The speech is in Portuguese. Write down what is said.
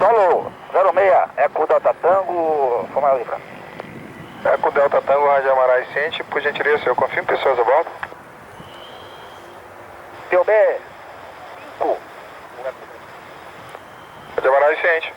Alô, 06, Eco Delta Tango, Fomar Libra. Eco Delta Tango, Rádio Amarais Ciente, por gentileza, eu confirmo pessoas a bordo. POB 5. Rádio Amarais Ciente.